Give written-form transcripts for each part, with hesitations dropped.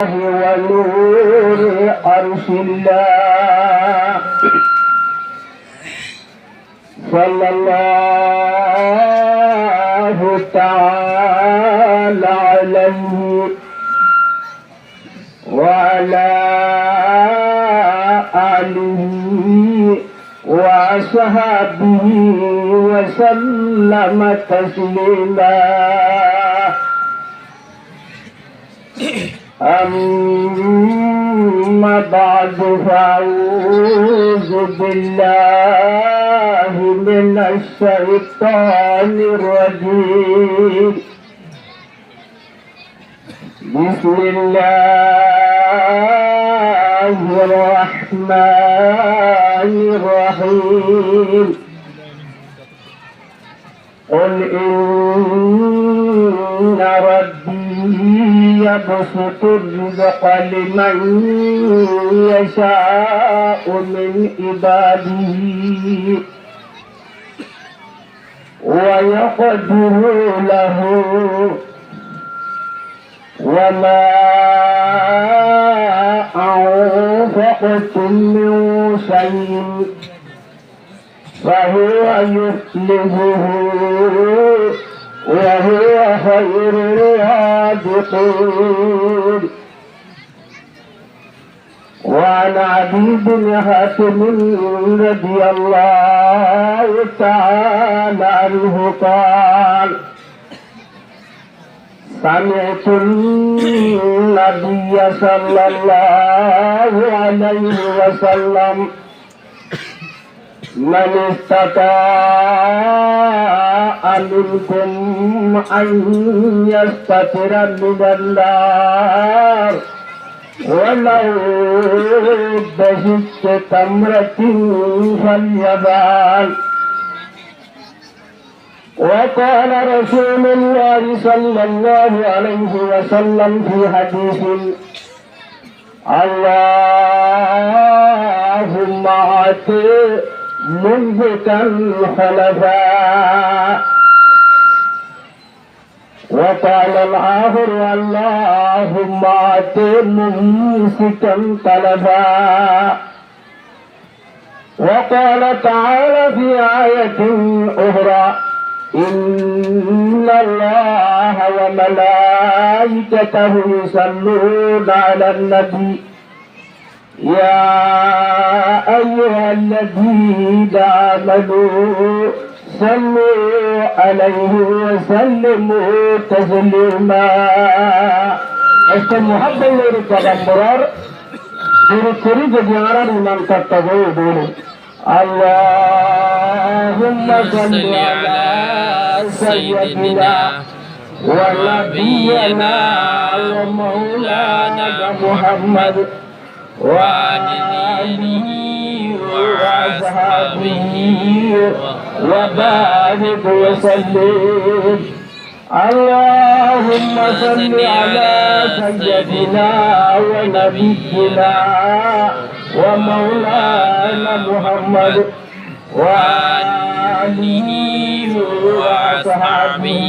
ونور عرش الله صلى الله تعالى عليه وعلى آله وصحبه وسلم تسليما. أما بعد فأعوذ بالله من الشيطان الرجيم. بسم الله الرحمن الرحيم. قل إن ربي يبسط الرزق لمن يشاء من عباده ويقدر له وما أنفقتم من شيء فهو يخلفه وهو خير الرازقين. وعن عدي بن حاتم رضي الله تعالى عنه قال: سمعت النبي صلى الله عليه وسلم: من استطاع منكم أن يستتر من النار ولو بشق تمرة فليفعل. وقال رسول الله صلى الله عليه وسلم في حديث: اللهم أعط منفقا خلفا. وقال الآخر: اللهم أعط ممسكا تلفا. وقال تعالى في آية أخرى: إن الله وملائكته يصلون على النبي يا أيها الذين آمنوا صلوا عليه وسلموا تسليما. Este muhabbeleri peygamber durukuri jadiyaran iman kartago bolu. Allahumma salli ala sayyidina wa nabiyyina wa maulana Muhammad وآله وأصحابه وبارك وسلم. اللهم صل على سيدنا ونبينا ومولانا محمد وآله وأصحابه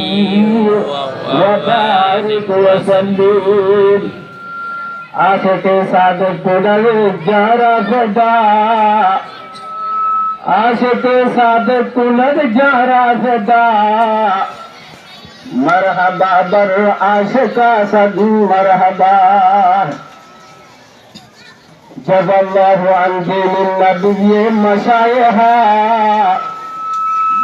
وبارك وسلم. आशिक़े Sadiq पुनर Zara सदा, आशिक़े सादिक़ पुनर Zara सदा, मरहबा बर आशिक़ा सद मरहबा. जज़ल्लाहु अन दीनिन नबिय्य मशाइहा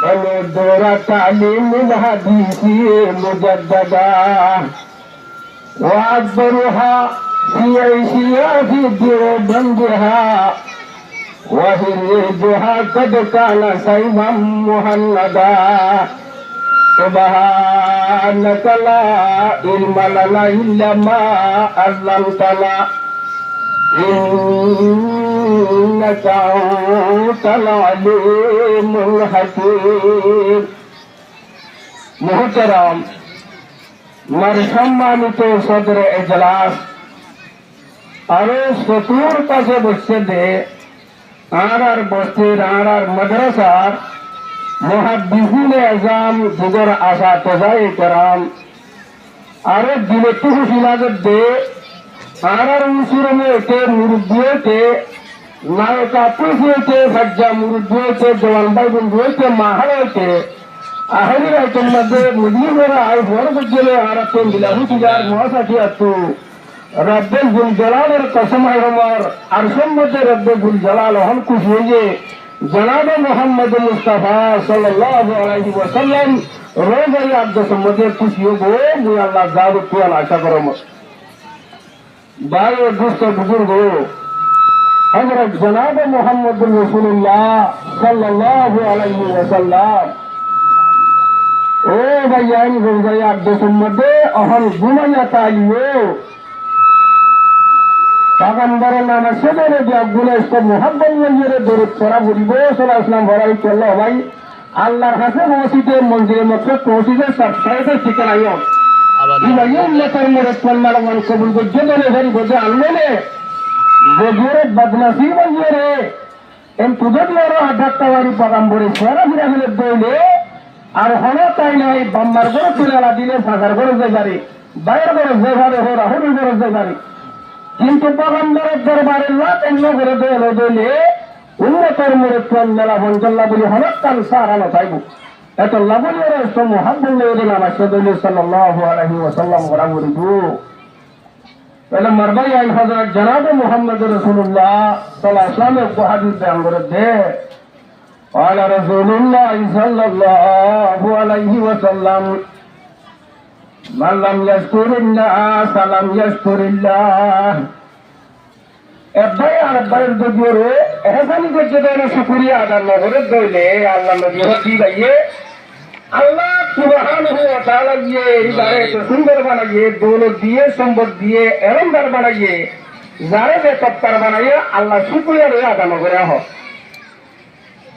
बने दोरा तालीमिल हदीसी मुजद्ददा व अकबरुहा في عيشها في دیوبندها وهريجها قد كان سيما مهندا. سبحانك لا علم لنا إلا ما علمتنا إنك أنت العليم الحكيم. محترم সম্মানিত সদর এজলাস আরো শত্রুর পাশে বসছে দে আর বস্তির আর মাদ্রাসার মুহাদ্দিসিনে আযম যুগর আসাতেজায়ে কেরাম আরো দিলে তুহু শিলাগত দে আর উসুরমে মুরব্বীতে নায়কা পুষিয়েছে সজ্জা মুরব্বীতে জওয়ান ভাই বন্ধুতে মাহালতে আহলি রাইতের মধ্যে মুদিরা আর বড় গজলে আর আপন দিলাহু তিজার মহাসাথী আতু রব্বুল জুল জালালের কসম আমার আরশের মধ্যে রব্বুল জালাল হন খুশি হয়ে জনাবে মুহাম্মদ মুস্তাফা সাল্লাল্লাহু আলাইহি ওয়াসাল্লাম রোজাই আব্দুল মধ্যে খুশি হবো মুই আল্লাহ জাদু তুয়াল আশা করম ভাই দুস্থ বুজুর্গ হযরত জনাবে মুহাম্মদ রাসূলুল্লাহ সাল্লাল্লাহু আলাইহি ওয়াসাল্লাম ও ভাইয়ান রোজাই আব্দুল মধ্যে অহন ঘুমাইয়া তালিও পাগম্বরের নামে সেদিনে যে আব্দুল ইসলাম মোহাম্মদ মঞ্জিরে দরুদ পড়া বলিব সাল্লাল্লাহু আলাইহি ওয়াসাল্লাম ভরাই চলল ভাই আল্লাহর কাছে মসজিদে মন্দিরে মধ্যে পৌঁছিতে সাবস্ক্রাইবে ঠিকানা আইও ইলাইহি উম্মতের মুরব্বান মালমান কবুল করতে বলে ভরি বজে আনলে বজরে বদনসিব মঞ্জিরে এম তুদদিয়ারো আডাক্তাওয়ারি পাগম্বরে সারা বিরাগলে দইলে আর হলো তাই নাই বাম্মার করে তুলালা দিলে ফাঁসার করে যাইবারে বাইরের করে যাইবারে হো রাহুল করে যাইবারে কিন্তু পগম্বরের দরবারে লাখ অন্য করে দেওয়া দিলে উন্নতর মুরব্বান মেলা ভঞ্জল্লা বলি হঠাৎ কাল সারানো চাইব এত লাবণীয় রাষ্ট্র মহাবুল্লাহ নামা সদুল সাল্লাল্লাহু আলাইহি ওয়াসাল্লাম করা বলিব তাহলে মারবাই আইন হযরত জনাবে মুহাম্মদ রাসূলুল্লাহ সাল্লাল্লাহু আলাইহি ওয়াসাল্লাম হাদিস বয়ান করে দে قال رسول الله صلى الله عليه وسلم من لم يشكر الناس لم يشكر الله এবারে আর বাইর গদিরে এহসানি করতে দেয় শুকরিয়া আদান নগরে দইলে আল্লাহ নবী হতি ভাইয়ে আল্লাহ সুবহানাহু ওয়া তাআলা দিয়ে ইবারে তো সুন্দর বানাইয়ে দৌলত দিয়ে সম্পদ দিয়ে এরমদার বানাইয়ে যারে যে তত্তার বানাইয়ে আল্লাহ শুকরিয়া রে আদান নগরে হ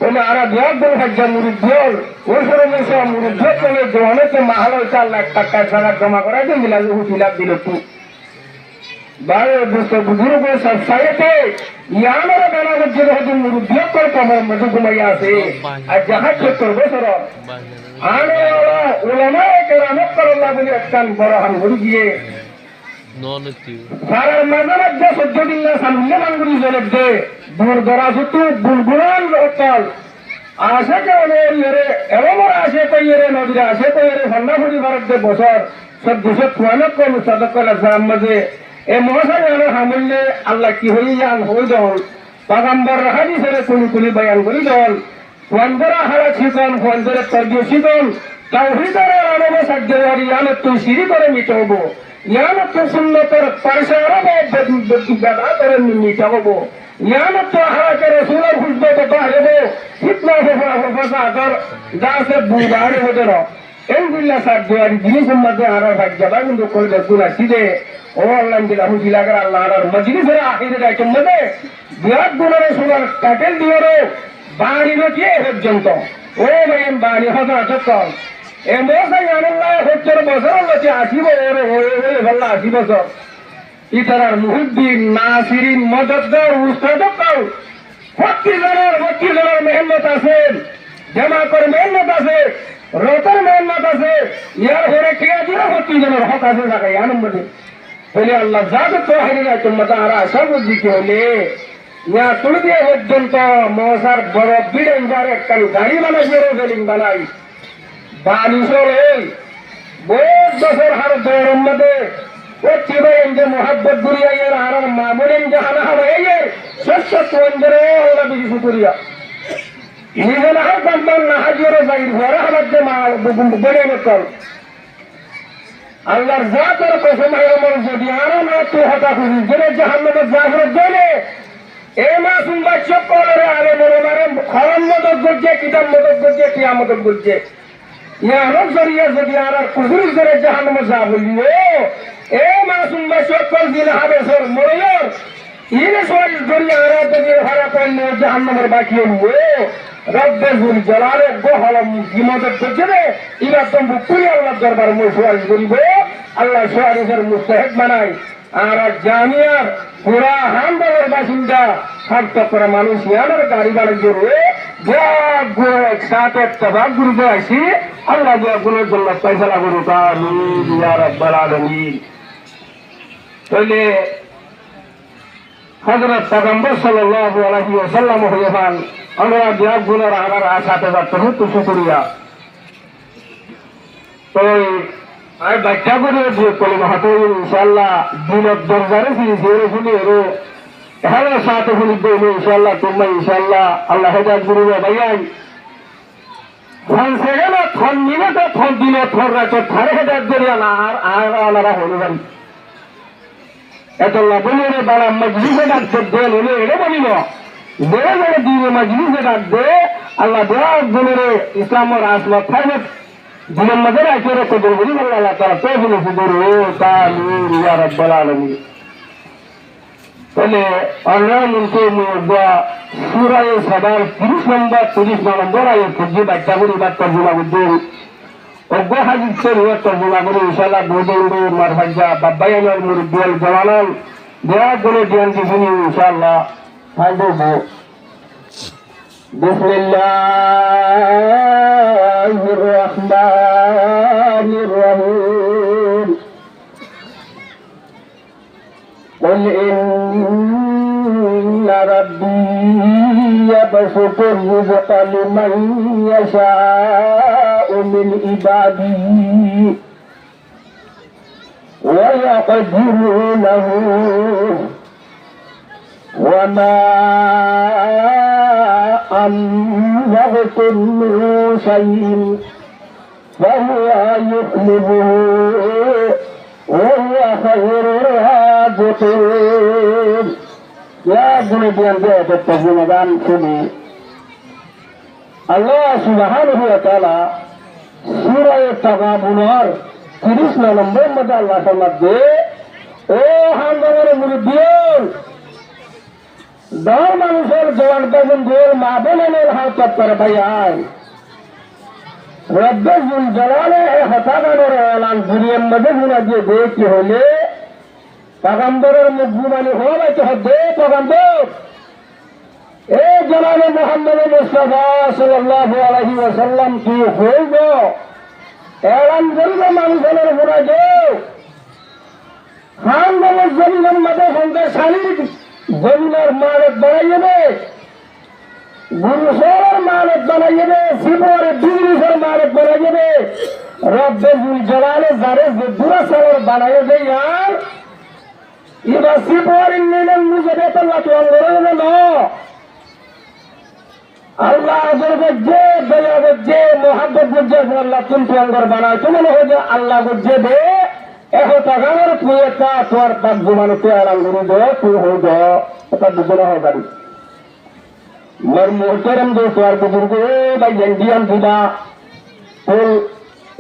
বলে আর বিয়াদুল হজ্জা মুরিদুল ওসরে মেসা মুরিদুল চলে জওয়ানেতে মাহাল 4 লাখ টাকা জায়গা জমা করা দিয়ে মিলা হুতিলাপ দিল তু बारे दोस्तों बुजुर्गों सब सायते याना गाना बच्चे रहते मुरुद्दिया पर कमर मधु घुमाया से आज जहाँ क्षेत्र बसरो आने वाला उलमा के रामत पर अल्लाह बने अक्कान बड़ा हम गुरुजिए सारा मज़ार जो सज्जोदिल्ला सामने मांगुरी जलब दे दूर दराजुतु बुलबुलान रोतल आशा के उन्हें येरे एवं आशे तो येरे नदिया आशे तो येरे फन्ना फुड़ी भारत दे बसर सब दूसरे पुराने को मुसादक का लज़ाम मज़े এ মহাসাগরে হামলে আল্লাহ কি হই যান হই দল পাগম্বর হাদিসের কুলি বয়ান করি দল ওয়ান্দরা হারা ছিকন ওয়ান্দরা তরবিয় ছিকন তাওহীদের আলমে সাজ্জারি ইয়ানত তো সিরি করে মিটাবো ইয়ানত তো সুন্নতের পারসারে বেদা করে মিটাবো ইয়ানত তো হারা করে রাসূলের খুশবু তো বাড়বে ফিতনা ফাসাদর দাসে বুড়ারে হদর এলবিল্লাহ সাজ্জারি জিনিসের মধ্যে আরা সাজ্জাবা কিন্তু কই দেখুলা সিদে ও আল্লাহ দিলাহু জিলাগার আল্লাহ আর মজলিসের আখিরে আইটেম মধ্যে বিরাট গুণের সুগার কাটেল দিওরে বাড়ি নকি পর্যন্ত ও ভাইম বাড়ি হযা চকল এ মোসাই আল্লাহ হচ্ছর বছর লতি আসিব ওরে ওরে ভাল্লা আসিব বছর ইতারার মুহিদ্দিন নাসিরিন মদদদার উস্তাদ কাউ হত্তি জনের মেহনত আছে জমা করে মেহনত আছে রতন মেহনত আছে ইয়ার ঘরে কে দিও হত্তি জনের হক আছে জায়গায় আনন্দে বলে আল্লাহ যাবে তো হারিরা তোমরা আর আশা বুঝিতে হলে ইয়া তুলে দিয়ে পর্যন্ত মশার বড় বিড়াই বারে কাল গাড়ি বানাই বেরো গেলিং বানাই বানি চলে বহুত বছর হার দৌড়ের মধ্যে ও চিবে যে মোহাব্বত গুরিয়া এর আর মামুলিন জাহানা হবে এই সত্য তোন্দরে আল্লাহ বিজি শুকরিয়া নিজে না কাম্মান না হাজিরে যাই ঘরে হামদ মা বলে মতল আল্লাহর জাতের কসম আমার যদি আরো না তো হতা খুশি জেনে জাহান্নামের জাগরত দেনে এ মাসুম বাচ্চা কলরে আলে মনে মারে খরম মদত করছে কিতাব মদত করছে কিয়ামত করছে ইয়া রব জরিয়া যদি আর কুফরি করে জাহান্নামে যা বলিও এ মাসুম বাচ্চা কল দিন হবে সর মরিয়র ইনে সর জরিয়া আর যদি হারা কোন জাহান্নামের বাকি হইও রব্বুল জালালে গোহলম জিমদত করছে ইলা তো বুকুরি আল্লাহ দরবার মুশওয়ার করিব আল্লাহ সুয়ারিসের মুস্তাহিক বানাই আর জামিয়ার পুরা হামদার বাসিন্দা সব করে মানুষ ইয়ার গাড়ি বাড়ি জোরে গো একসাথে তবাক গুরুতে আসি আল্লাহ গুণের জন্য ফয়সালা করুক আমিন ইয়া রাব্বাল আলামিন তাহলে হযরত পয়গম্বর সাল্লাল্লাহু আলাইহি ওয়াসাল্লাম হইবান আমরা বিয়াক গুনার আমার আশাতে যাতে তো শুকরিয়া তো আর বাচ্চা করে যে কলমা হাতে ইনশাআল্লাহ দিনত দরজারে ফিরে শুনি এরো হ্যালো সাথে শুনি দেবো ইনশাআল্লাহ তোমরা ইনশাআল্লাহ আল্লাহ হেদায়েত করবে ভাইয়াই ফোন সেগেলে ফোন নিলে তো ফোন দিলে ফোন রাখে থারে হেদায়েত করিয়া না আর আলাদা হলো বাড়ি এত বলি রে বাড়া মজলিসে ডাকতে দেন হলে এটা বলিল বেড়ে বেড়ে দিয়ে মজলিসে ডাকবে আল্লাহ দেওয়া বলে রে ইসলামের আসলা থাকবে জীবন মধ্যে রাখে রে কদর বলি আল্লাহ তারা তো বলেছে দূর ও তামির ইয়া রাব্বাল আলামিন তাহলে আল্লাহ মনকে সূরা সাবার 30 নম্বর 30 নম্বর আয়াত থেকে বাচ্চা করে বাদ তরজমা করতে অজ্ঞ হাজির করে তরজমা করে ইনশাআল্লাহ বদলবে মারহাজা বাবাই আমার মুরব্বিয়াল জওয়ানাল দেয়া করে জ্ঞান কি শুনি ইনশাআল্লাহ থাকবো বিসমিল্লাহির রহমানির রহিম قل إن ربي يبسط الرزق لمن يشاء من عباده ويقدر له وما أنفقتم من شيء فهو يخلفه وهو خير الرازقين يا بني البيت الترجمان سمي الله سبحانه وتعالى سورة التغابن 30 নম্বর মধ্যে আল্লাহ ফরমাতে ও হামদার মুরিদিন দর মানুষের জওয়ান বেগম গোল মা বোনের হাত করে ভাই আয় রব্বুল জালালে হতাগানোর এলান দুনিয়ার মধ্যে গুণা দিয়ে দেখি হলে পয়গম্বরের মুখগুমানি হওয়াইতে হবে পয়গম্বর এ জনাবে মুহাম্মদ মুস্তাফা সাল্লাল্লাহু আলাইহি ওয়াসাল্লাম কি হইব এলান করিব মানুষের গুণা দেও খান বলে জমিনের মধ্যে সন্তান শালীর জমিনের মালিক বানাইবে গুরুসরের মালিক বানাইবে শিবরের বিজলিসের মালিক বানাইবে রব্বুল জালালে যারে যে দুরাসালের বানাইবে আর ইবা শিবরের নিলেন নিজে বেতন তো অঙ্গরে না আল্লাহ যে দয়া যে মোহাব্বত যে আল্লাহ তুমি অঙ্গর বানায় তুমি হয়ে আল্লাহ যে দে এহ টাকার তুই একটা তোর পাক জমানো তুই আরাম করে দে তুই হয়ে দে এটা দুজনে হয় বাড়ি मर मोहतरम दोस्तों और बुजुर्ग भाई इंडियन खुदा कुल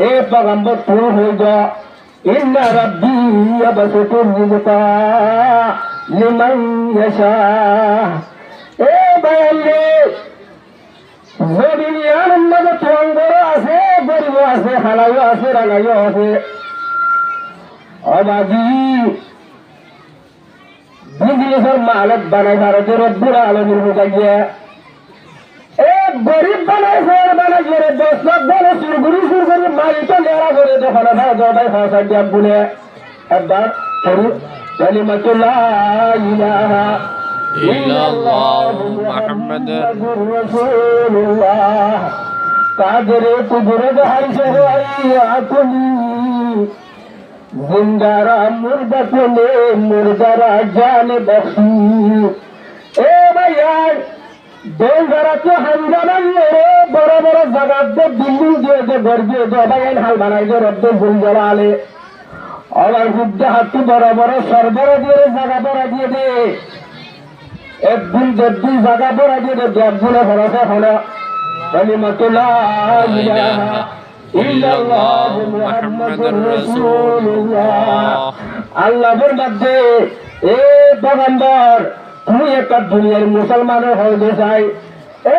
ए पैगंबर तू हो जा इन रब्बी यबसुतु रिज़्क़ा लिमन यशा ए भाई জমিনিয়ার মধ্যে তঙ্গর আছে গরিব আছে হালাইও আছে রাগাইও আছে অবাজি বিজনেসের মালিক বানাই ভারতের রব্বুল আলামিন বুঝাইয়া গরিব বানায় ফের বানায় গেলে 10 লাখ বলে সুরগুরি মালিক নেড়া করে দেখো না ভাই ফাঁসা দিয়া বলে একবার পড়ি কালিমাতুল্লাহ ইলাহা ইল্লাল্লাহ মুহাম্মাদুর রাসূলুল্লাহ কাদরে কুদরত হাইছে আকুলি জিন্দারা মুর্দা কোলে মুর্দারা জানে বখশি এ ভাইয়া দোল যারা তো হামজা বানিয়ে বড় বড় জায়গা বিল্ডিং দিয়ে ঘর দিয়ে ভাইয়ান হাল বানাই যে রব্বুল জালালে আবার বুদ্ধ হাতি বড় বড় সরবর দিয়ে জায়গা বড় দিয়ে দে একদিন দুই জায়গা বড় দিয়ে দে একদিনে ভরসা হলো কালিমাতুল্লাহ ইলাহা ইল্লাল্লাহ মুহাম্মাদুর রাসূলুল্লাহ আল্লাহর মধ্যে এ পয়গম্বর তুমি একটা দুনিয়ার মুসলমানের হয়ে যাই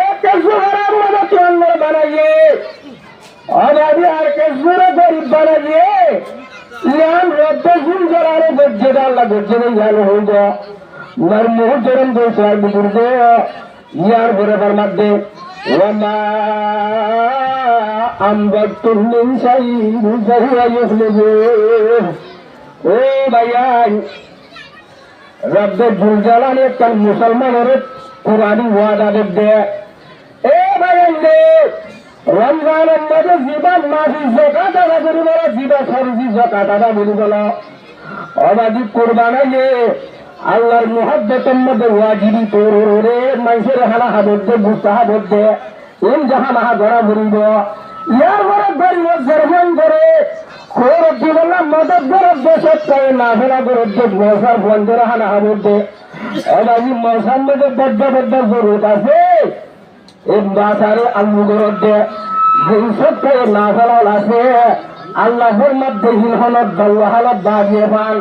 একটা সুহারার মধ্যে চন্দর বানাইয়ে অভাবী আর কে সুরে গরিব বানাইয়ে ইয়ান রব্বুল জালালে গজ্জে আল্লাহ গজ্জে ইয়ান হয়ে যা মার মুহতরম দোস্ত আর বুজুর্গ ইয়ার বরাবর মধ্যে ওয়ামা আমবাতুন মিন শাইইন ফাহুয়া ইখলিবু ও ভাইয়া রব্বে জুলজালালে তার মুসলমানের কোরআনি ওয়াদা দে এ ভাইয়ের রমজানের মধ্যে জীবন মাফি জাকাত আদা করি বলো জীবন খরচি জাকাত আদা করি বলো অবাধি কোরবানাইলে আল্লাহর মুহাব্বতের মধ্যে ওয়াজিবি তোর রে মানুষের হালা হাবত দে বুঝতে হাবত দে এম যাহা মাহা ধরা ভরিব ইয়ার ঘরে গরিব জরমান করে খোর দিবলা মদত গরব দেশত পায় না ফেরা গরব দে মশার বন্ধের হালা হাবত দে অবাধি মশার মধ্যে বড্ড বড্ড জরুরত আছে এই বাসারে আলু গরব দে জিনিসত পায় না ফেলাল আছে আল্লাহর মধ্যে হিলহলত দল্লাহালত বাজিয়ে পান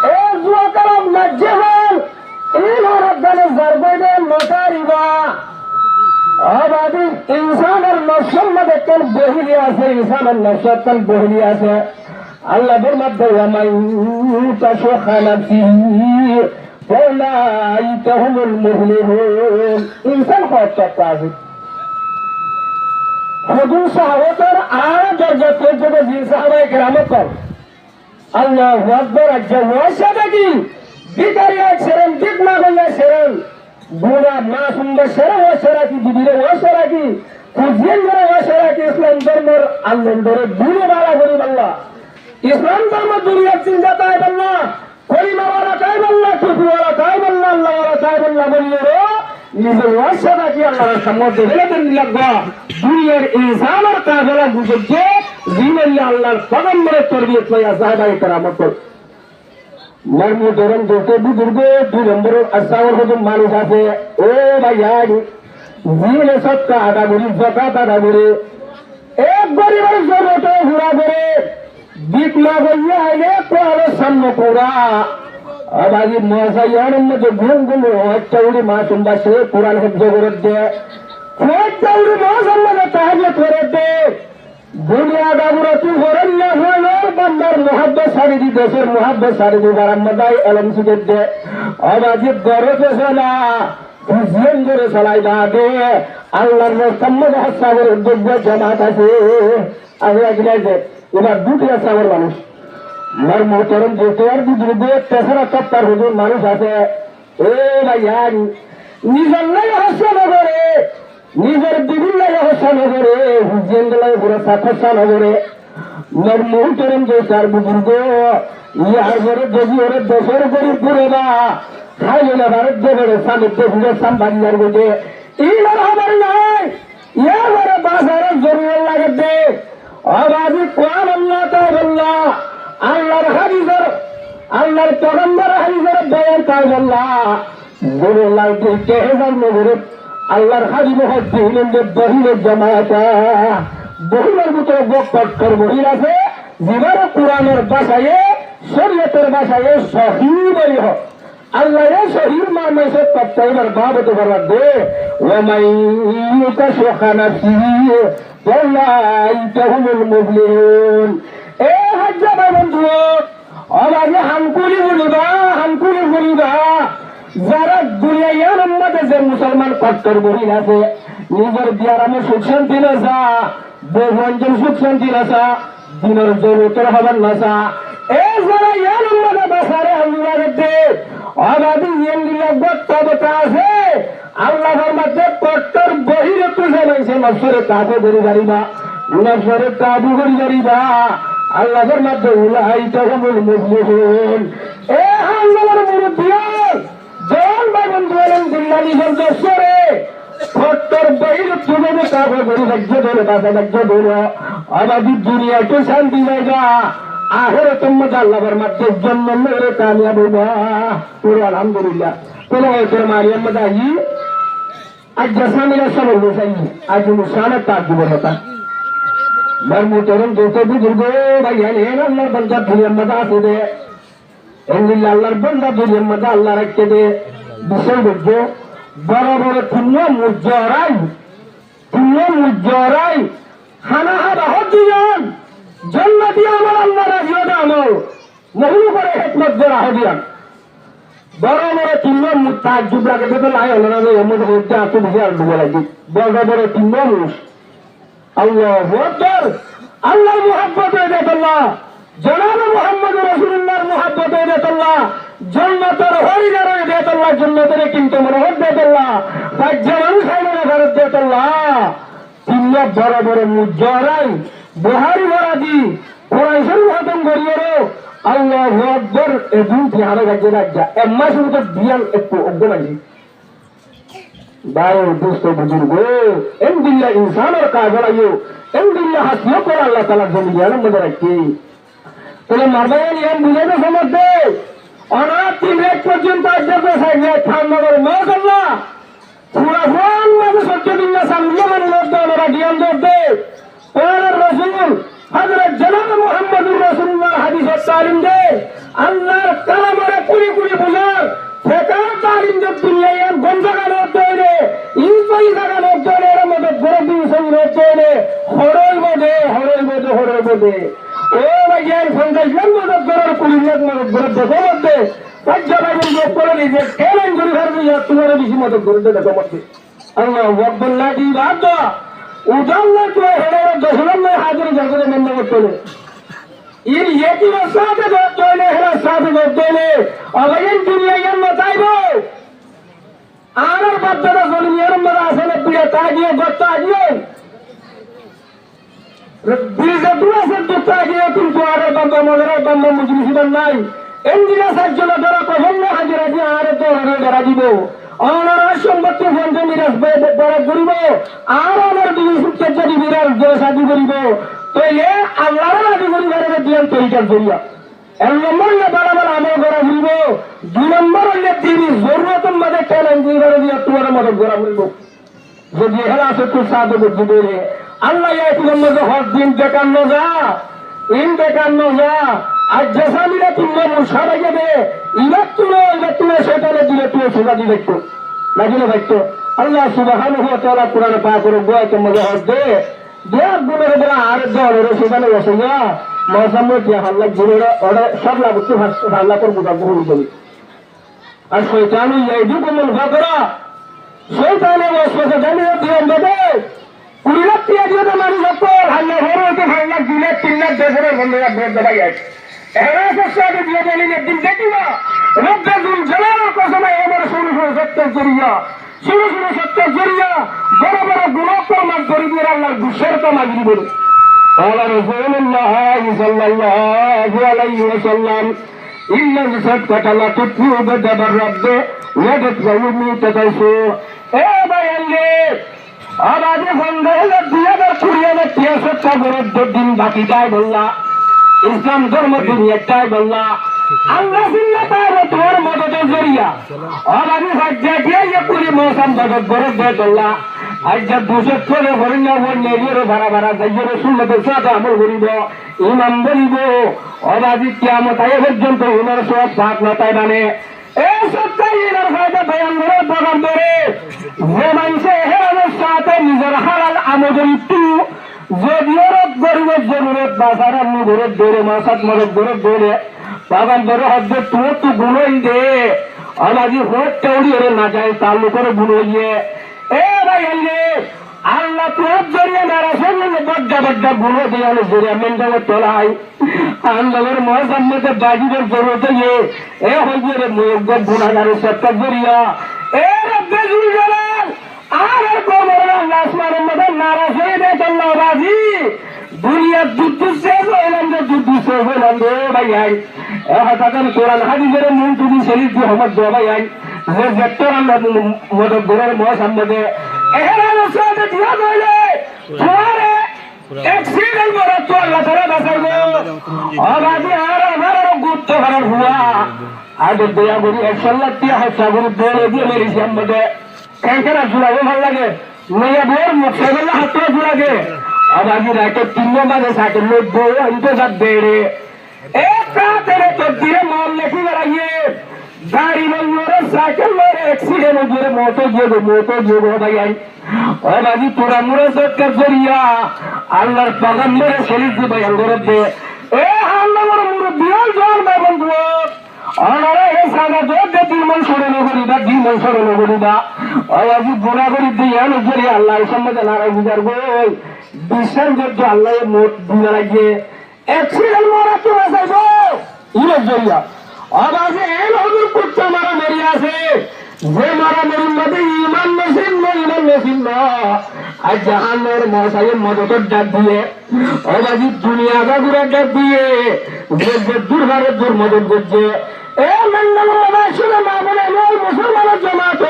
এ জুয়াকারম নাজ্জে হল এই হরদ্দানে জারবেদে নকারিবা অবাধি ইনসানের নফসের মধ্যে কোন বহিলি আছে ইনসানের নফসের কোন বহিলি আছে আল্লাহর মধ্যে ওয়ামাইতা সুখানাতি ফাউলাইকা হুমুল মুফলিহুন ইনসান হত্যা আছে হুজুর সাহাবাদের আর দরজাতে যে জিন সাহাবায়ে কেরামত কর আল্লাহু আকবার আজ্জাওয়াশাদা কি বিকারিয়া ছেড়েন দিক না গইয়া ছেড়েন বুড়া মা সুন্দর সেরা ও সেরা কি দিদিরে ও সেরা কি খুঁজিয়ে ধরে ও সেরা কি ইসলাম ধর্মের আল্লাহ ধরে বুড়ো বালা করি বললা ইসলাম ধর্ম দুনিয়ার চিন্তা তাই বললা করিমাওয়ালা তাই বললা টুকুওয়ালা তাই বললা আল্লাহওয়ালা তাই বললা বললো রে নিজের ও সেরা কি আল্লাহর সামনে দেখলে দেন লাগবা দুনিয়ার ইনসানের কাজলা বুঝছে জিনে আল্লাহর পয়গম্বরে তরবিয়ত লইয়া সাহাবায়ে কেরামত মর্মু ধরেন যত বুজুর্গ 2 নম্বরের আসাওয়ার হতো মানুষ আছে ও ভাইয়া জিনে সৎকা আদা করি জাকাত আদা করে এক গরিবের জরুরতে ঘুরা করে দিক না গইয়া আইলে কোয়ালের সামনে পুরা আবাজি মশাইয়ানের মধ্যে ঘুমগুলো একটা উড়ি মা সুন্দর সে কোরআন হেফজ করে দে একটা উড়ি মশার মধ্যে তাহাজ্জুদ করে দে দুনিয়া দাবুরা তুই করেন না হলো বান্দার মুহাব্বত সারি দি দেশের মুহাব্বত সারি দি বারাম্মাদাই এলম শিখে দে আবাজি গরজে চলা বুঝলেন করে চলাই না দে আল্লাহর মোহাম্মদ হাসাবের উদ্যোগ জামাত আছে আগে আগে এবার দুটি আসাবের মানুষ আমার মোহতরম যেতে আর বুঝবে তেসরা সপ্তাহ হুজুর মানুষ আছে এ ভাইয়া নিজের নাই হস্য নগরে নিজের বিভিন্ন হস্য নগরে হুজেন গেলায় পুরো সাথসা নগরে আমার মোহতরম যে তার বুজুর্গ ইয়ার ঘরে যদি ওরে দেশের গরিব করে না খাইলে না ভারত দেবে সামিত্য ঘুরে সাম্বানিয়ার গেছে ইনার খবর নাই ইয়ার ঘরে বাজারের জরুরি লাগে দে আবাজি কোরআন আল্লাহ তাআলা আল্লাহর হাদিসের আল্লাহর পয়গম্বর হাদিসের বয়ান তাআলা গুরু লাইতে কেহেজার নগরে আল্লাহর হাদিস হদ্দিলেন যে বহিলে জামাতা বহিলের মতো বকপট কর্মহীন আছে জীবন কোরআনের ভাষায় শরীয়তের ভাষায় সহিহ বলি হোক আল্লাহ শহীদ মাসে তত্ত্বাইবার বাবদ করার দে ওয়ামাইয়ুকা সুখানাতি ফাউলাইকা হুমুল মুফলিহুন এ হজ্জা ভাই বন্ধু আবারে হামকুলি বলিবা যারা দুনিয়ার মধ্যে যে মুসলমান কট্টর বহিন আছে নিজের বিয়ারামে সুখ শান্তি নাসা বহুঞ্জন সুখ শান্তি নাসা দিনের জরুরতের হবার নাসা এ যারা ইয়ার মধ্যে বাসারে আল্লাহ দে আবাদি ইয়েন্দিলা বত্তা বতা আছে আল্লাহর মধ্যে কট্টর বহিরে তুলে মাইছে নফসরে কাবু করি যারিবা নফসরে কাবু করি যারিবা আল্লাহর মধ্যে উলাইকা হুমুল মুফলিহুন এ আল্লাহর মুরব্বিয়ান জন ভাই বন্ধু আলহামদুলিল্লাহ নিজের দোষরে কট্টর বহিরে তুলে কাবু করি রাজ্য ধরে বাসা রাজ্য ধরে আবাদি দুনিয়াকে শান্তি জায়গা আখেরে তোমাদের আল্লাহর মধ্যে জন্ম মেরে কামিয়াব হইবা পুরো আলহামদুলিল্লাহ কোন করে মারিয়াম মদাহি আজ জাসামিলা সবল বসাই আজ মুসানা তাকবুল হতা মরমুতরম যেতে বুজুর্গ ভাইয়া নে আল্লাহর বান্দা দুনিয়ার মধ্যে আছে দে এন্দিল্লাহ আল্লাহর বান্দা দুনিয়ার মধ্যে আল্লাহ রাখতে দে বিষয় বুঝো বড় বড় মুজ্জরাই হানা হাবা হদিয়ান জন্নতি আমল আল্লাহ রাজিয়াত আমল মহুল করে হিকমত জরা হদিয়ান বড় বড় তিনজন মুতাজ্জুব লাগে তো লাই হলো না এর মধ্যে হচ্ছে এত বেশি আর ডুবে লাগি বড় বড় তিনজন আল্লাহু আকবার আল্লাহর মুহাব্বত হয়ে আল্লাহ জনাব মুহাম্মদ রাসূলুল্লাহর মুহাব্বত হয়ে আল্লাহ জন্নতের হরিণের বেতল্লা জন্নতের কিন্তু মনোহর বেতল্লা রাজ্যে মানুষ আইনের ভারত বেতল্লা তিনটা বড় বড় মুজরাই বুহারি ভরাদি কোরআন খতম করিও আল্লাহ আকবার এবং তিহারে রাজ্যে রাজ্য এম্মা শুরু তো বিয়াল একটু অজ্ঞানী भाई दोस्तों बुजुर्गो इन दिल्ला इंसान और कागल आयो इन दिल्ला हस्तियों को अल्लाह ताला जमीन में रखी तो मरदान ये मुझे तो समझ दे और आप 3 एक पर्यंत आज जब साइड थाम मगर माशाअल्लाह पूरा वन में सच्चे दिल्ला सामने में लोग दो मेरा ज्ञान दे और रसूल हजरत जनाब मुहम्मदुर रसूलुल्लाह हदीस और तालीम दे अल्लाह कलम और पूरी पूरी बुजुर्ग फेकार तालीम जब दुनिया ये गंजा का लोग दे ইনসাই জায়গা লোকজনের মধ্যে গরবি সৈন্যজনে হরই মধ্যে ও ভাইয়ার ফাউন্ডেশন মধ্যে গরর পুলিশের মধ্যে গরর দেখো মধ্যে পাঁচজনের লোক করে নিজে কেলেন করে ধরবে তোমার বেশি মধ্যে গরর দেখো মধ্যে আল্লাহ ওয়াক্বুল্লাহ দি বাদ উদাল্লাহ তো হেলে দশজন में हाजिर जगह में मंद করতে इन यकी साथे দলে হেলা সাথে দলে অবয়ন দুনিয়া এর মতাইবো आनर बद्दर जोलियर मरा असले पिया ताजियो गत्ताजियो बीज दुआ से दुताजियो तुम तो आरे बंदा मगरा बंदा मुजलिस बनाई इंदिरा सज्जन दरा को हम हाजिर दिया आरे तो हरे दरा जीवो आनर সম্পত্তি বন্ধ মিরাস বড় করিব আর আমার দুই সুতে যদি বিরাজ জয় শাদি করিব তাইলে আল্লাহর রাজি করিবারে দিয়ান তরিকার জরিয়া এক নম্বর না বারবার আমল করা ভুলব 2 নম্বর হলে তিনি জরুরতের মধ্যে চ্যালেঞ্জ দিবারে দিয়া তোমার মদত করা ভুলব যদি হেলা আছে তো সাথে বুঝি বলে আল্লাহ এক নম্বরে হক দিন দেখানো যা ইন দেখানো যা আজ জাসামিরা তুমি মুশারা যাবে ইবাতুনে শয়তানে দিলে তুমি সুজা দিবে তো লাগিলে ভাইতো আল্লাহ সুবহানাহু ওয়া তাআলা কোরআনে পাক করে গোয়াতে মধ্যে হক দে দেয়া গুণের বলা আর দরে সুজানে বসেয়া मौसम में क्या हालत जुड़ेगा और सब लागू से हालत पर बुझा बहु होगी और शैतान ये जो को मुल्का करा शैतान ने उसको से जाने दिया बदे कुरिला पिया दिया तो मारी सबको हल्ला हो रहे थे हल्ला दिले 3 लाख 10 हजार बंदे का बहुत दबाई है ऐसा सब साथ दिया देने के दिन देखिएगा रब जुल जलाल को समय हमारे शुरू सत्य जरिया शुरू सत्य जरिया बड़ा बड़ा गुनाह पर मत करी दिया अल्लाह गुस्से का माजरी बोले قال رسول الله صلى الله عليه وسلم إن الصدقة لا تطفئ غضب الرب وتدفع ميتة السوء بيانلي আবাদে ফন্দালে দুয়ার কুরিয়ানে 63টা গরদ দিন বাকি যায় বললা ইসলাম ধর্ম দুনিয়াটাই বললা আল্লাহ সুন্নাতের তোর মদতের জরিয়া আবাদে হজ্জে দিয়ে পুরি মৌসুম মদত গরদ দে বললা আজ দুশো করে হরিণা বল নেরিয়ে ভাড়া ভাড়া যাইয়ে সুন্নতের সাথে আমল করিব ইমাম বলিব অবাদি কিয়ামত আয় পর্যন্ত ওনার সব পাক নতাই মানে এই সত্যাই এর ফায়দা বয়ান করে বগান ধরে যে মানুষে হেরানোর সাথে নিজের হালাল আমল একটু যদিও গরিব জরুরত বাজার আমি ঘরে ধরে মাসাত মরদ ঘরে ধরে বাগান ধরে হচ্ছে তুই তো গুণই দে অবাদি হোট চৌড়ি ওরে না যায় তালু করে গুণইয়ে আল্লাহ তোর জরিয়ে নারাসন বড্ডা বড্ডা গুলো দিয়ে জরিয়া মেন্ডালে তোলাই আন্দোলনের মহাসাম্মতে বাজিদের জরুরত এ হইবে রে মুগ্ধ গুণাগারের সত্তা জরিয়া এ রব্বে জুল জালাল আর কোমর আসমানের মধ্যে নারাজ হয়ে দেয় আল্লাহ বাজি দুনিয়ার যুদ্ধ শেষ হইলাম যে যুদ্ধ শেষ হইলাম রে ভাই আই হাতাকান কোরআন হাদিসের মন তুমি শরীর দিয়ে হমত দো ভাই আই যে ভেক্টর আল্লাহ মদত গুণের মহাসাম্মতে এহেরানোর সাথে দিয়া গইলে তোমারে এক্সিডেন্ট করে তো আল্লাহ তাআলা বাঁচাইবো আবাদি আর আমার গুপ্ত করার হুয়া আজ দয়া করি 100 লাখ টাকা হত্যা করে দৌড়ে দিয়ে মেরি সামনে কেন জুড়াবো ভাল লাগে মেয়ে বোর মুখেবেলা হাত জুড়াগে আবাদি রাতে 3 বাজে সাথে লোক বউ ইন্তজার দেড়ে এক রাতে তো দিয়ে মাল লেখি বেড়াইয়ে गाड़ी में मोरे साइकिल में एक्सीडेंट हो गया मोटो जो भाई आई और बाजी पूरा मुरे से कर जरिया अल्लाह पैगंबर शरीफ की बयान कर दे ए अल्लाह मोर मुरबियाल जान में बंदो और ये सादा दो दे दिन मन छोड़े न करिबा दिन मन छोड़े न करिबा और बाजी गुनाह करि दिया न जरिया अल्लाह समझ ना रहा गुजार गो बिसर जो अल्लाह मोट दिया लगे एक्सीडेंट मोरा तो ऐसा गो ये जरिया অবাজে এই নদীর কুচ্চা মারামারি আছে, যে মারামারির মধ্যে ইমান নসিন না আর জাহান্নের মশাইয়ের মদতের ডাক দিয়ে অবাজি দুনিয়া গাগুরের ডাক দিয়ে যে দুর্ভারের দুর্মদত করছে এ শুনে মা বলে মুসলমানের জমাত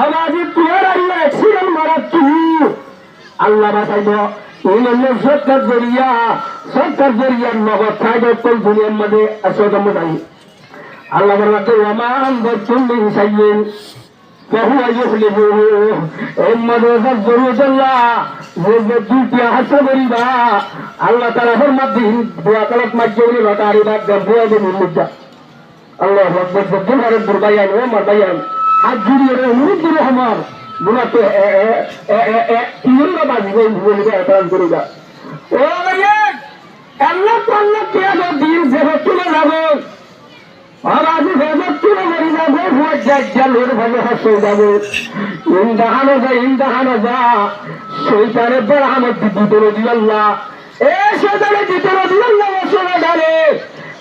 অবাজি তুয়ার আল্লাহ অ্যাক্সিডেন্ট মারা তুই আল্লাহ বাঁচাইব এই জন্য সরকার জরিয়া নগদ খাই তোর দুনিয়ার মধ্যে আসলে যাই আল্লাহ বলতে ওমান বচ্চন সাইয়েন فهو يخلفه امده ضرورت الله দুইটা হাসা বলিবা আল্লাহ তাআলা ফরমাতেন দোয়া কলক মাজ্জুরি লতারি বাদ দোয়া দিন মুদ্দা আল্লাহ আকবার দুনিয়ার দুরবায়ান ও মারবায়ান হাত জুড়িয়ে রে মুদ্দুর রহমান গুনাতে ইউরা বাজি বলিবা তারান করিবা ও ভাইয়া আল্লাহ কে দিন যে তুলে যাবো আবাজি ভেজত তুলে মরি যাবো ভোট জাজ্জালের ভাবে হাসে যাবো ইমদাহানো যা শৈতানের বড়ানো ভিতরে দিল্লাহ এ শৈতানের ভিতরে দিল্লাহ ওসরে ডালে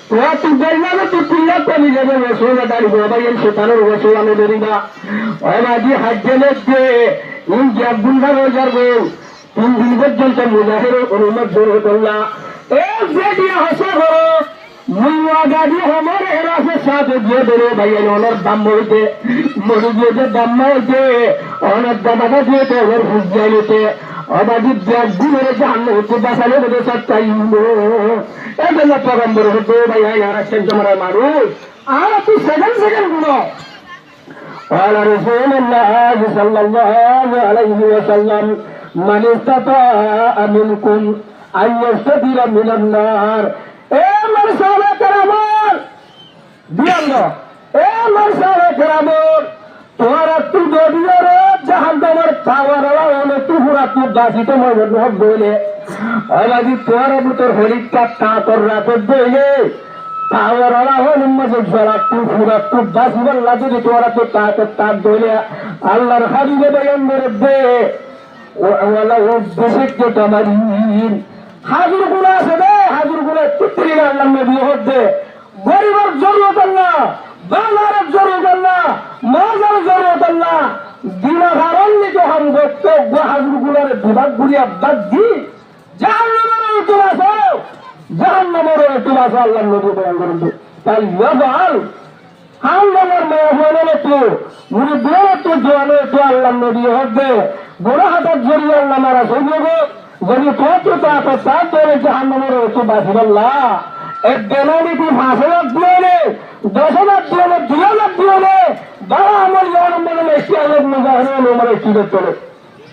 তোরা তুই জানলে তুই পিল্লা কমি যাবে ওসরে ডালি বাবাই শৈতানের ওসরানো ধরিবা আবাজি হাজ্জেলে দে ইন্ডিয়া গুন্ডা হয়ে যাবো 3 দিন পর্যন্ত মুজাহির অনুমত জোর করলা এ যে দিয়ে হাসা করো মুয়া গাড়ি আমার এরাসে সাথে দিয়ে বেরো ভাইয়া অনেক দাম বলতে মরু দিয়ে দাম হইতে অনেক দামাটা দিয়ে তো ওর হুজাইতে অবাধি ব্যাগ গুলো জানো হচ্ছে বাসালে বেঁধে সত্তাই এগুলো পরম্বর হতো ভাইয়া ইয়ারা সেন্ট মারা মানুষ আর তুই সেকেন্ড গুলো قال رسول الله صلى الله عليه وسلم من استطاع منكم أن يستتر من النار সাহাবা কেরামর দিয়াল্লাহ সাহাবা কেরামর তোরা তুই দড়িয়ে রে জাহান্নামের পাওয়ারওয়ালা অনেক তুহুরা তুই গাছি তোমার হক বলে আলাদি তোরা ভিতর হরিকা তা তোর রাতের বইলে পাওয়ারওয়ালা হল মাঝে জলা তুই ফুরা তুই গাছি বললা যদি তোরা তো তাক বলে আল্লাহর হাবিবে বয়ান করে দে ওয়ালা ও বেশি কে তোমারিন হাজুর গুলা আছে রে হাজুর গুলা পুত্রী আল্লাহ নবী হতে গরিবের জরুরত আল্লাহ বাজারের জরুরত আল্লাহ মাজার জরুরত আল্লাহ দিনাধারণ নিতে হাম করতে হাজুর গুলার বিভাগ গুলিয়া বাদ দি জাহান্নামের তুলাস আল্লাহ নবী বয়ান করেন তাই ইয়াবাল হামদার মায়া হলে তো মুনি বড় তো জোয়ানো তো আল্লাহ নবী হতে বড় হাতের জরিয়া আল্লাহ মারা সইব যদি কত তার তোরে জাহান্নামের তো বাঁচিবল্লা এক বেনানি তুই 5,000 দিলে 10,000 দিলে 2,000 দিলে বাবা আমার জন্মে এসে আলোক মুজাহিদ আমার কি চলে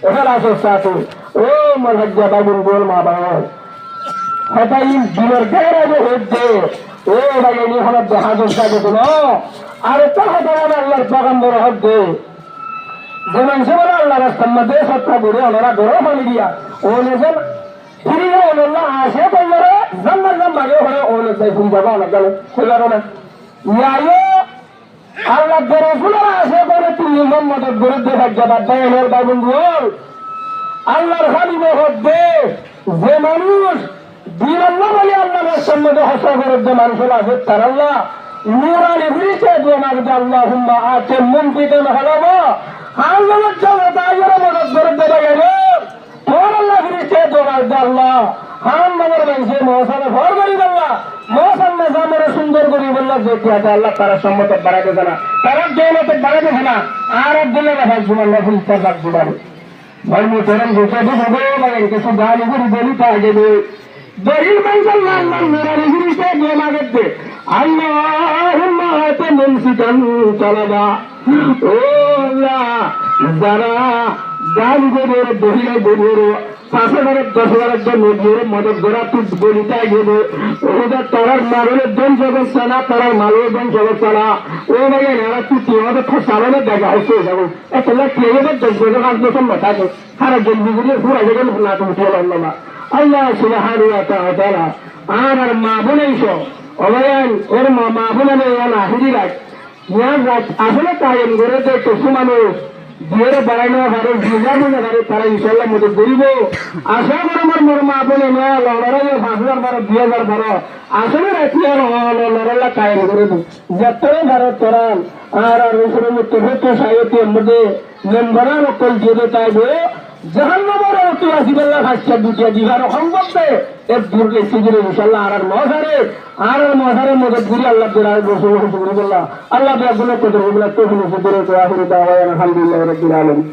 এখানে আসো সাথে ও মালহাজ্জা বাবুর বল মা বাবা হঠাৎ দিনের গেরাজে হচ্ছে ও ভাই এনে হলো হাজার সাথে কোনো আর তো হঠাৎ আল্লাহর পয়গম্বর হচ্ছে যে মানুষ বলে আল্লাহ রাস্তার মধ্যে সত্তা বলে ওনারা গরম পানি দিয়া ওনেছেন ফিরিয়ে ওনাল্লাহ আসে বললে জান্নার জান ভাগে হয়ে ওনে যাই ফুল যাবো অনেক গেল খুললার না ইয়াইও আল্লাহ রসুলের আসে বলে তুমি মোহাম্মদের বিরুদ্ধে ভাগ্যবাদ দেয় ওনার ভাই বন্ধু আল্লাহর হাবিবে হচ্ছে যে মানুষ দিন আল্লাহ বলে আল্লাহর সম্মতে হসা করে যে মানুষের আছে তার আল্লাহ নুরানি বৃষ্টি দিয়ে মাগতে আল্লাহ হুম্মা আছে মুমকিতে হলাবো আল্লাহর জগতে আইরা মদত করে দেবে গেলে তোর আল্লাহ ফিরিস্তে দোয়ার আল্লাহ হাম মনের মানুষের মহসানে ভর করি আল্লাহ মহসান নিজামের সুন্দর করি বললাম যে আল্লাহ তারা সম্মত বাড়াতে জানা তারা দৌলতে বাড়াতে জানা আর আব্দুল্লাহ ভাই জুমাল্লাহ ফিরিস্তার বাগ জুমারে ভাই তোরম ঘুষে ঢুকবে লাগে কিছু গালি করে বলি তা যাবে দলিল মানসাল আল্লাহ নুরানি ফিরিস্তে দিয়ে মাগতে আল্লাহুম্মা আতে মুমসিকান তালাবা ও আল্লাহ যারা গান গেবে বহিরে বেরিয়ে 5,000 10,000 জন নদীর মদত ধরা তুই বলিতাই গেবে ওদের তারার মারের জন জগৎ চালা তারার মালের জন জগৎ চালা ও ভাই এরা তুই তোমাদের চালানো দেখা হচ্ছে যাবো একটা প্লেয়ারের 10 বছর 5 বছর মাথা সারা জলদি করে পুরা গেল না তুমি আল্লাহ আল্লাহ সুবহানাহু ওয়া তাআলা আর মা বলেইছো অবয়ান ওর মা বোনে না হিরি রাখ আসলে কায়েম করে যে কিছু মানুষ বিয়ের বাড়াই নেওয়া পারে বিঘা মনে পারে তারা ইনশাল্লাহ মদত করিব আশা করি আমার মোর মা বলে না লড়াই 5,000 বারো 2,000 বারো আসলে রাখি আর লড়াইলা কায়েম করে দিই যাত্রা ভারত করান আর রসুরের মধ্যে হতো সাহিত্যের মধ্যে মেম্বারা নকল দিয়ে তাইব জাহান্নামের অতি আসিবেল্লা হাসিয়া দুটিয়া জিহার সম্ভবতে এক দূর লেছি করে ইনশাল্লাহ আর মহারে মদত করি আল্লাহ বেড়ায় বসে বসে করে বললাম আল্লাহ বেগুলো কত তো আলহামদুলিল্লাহ রাব্বিল আলামিন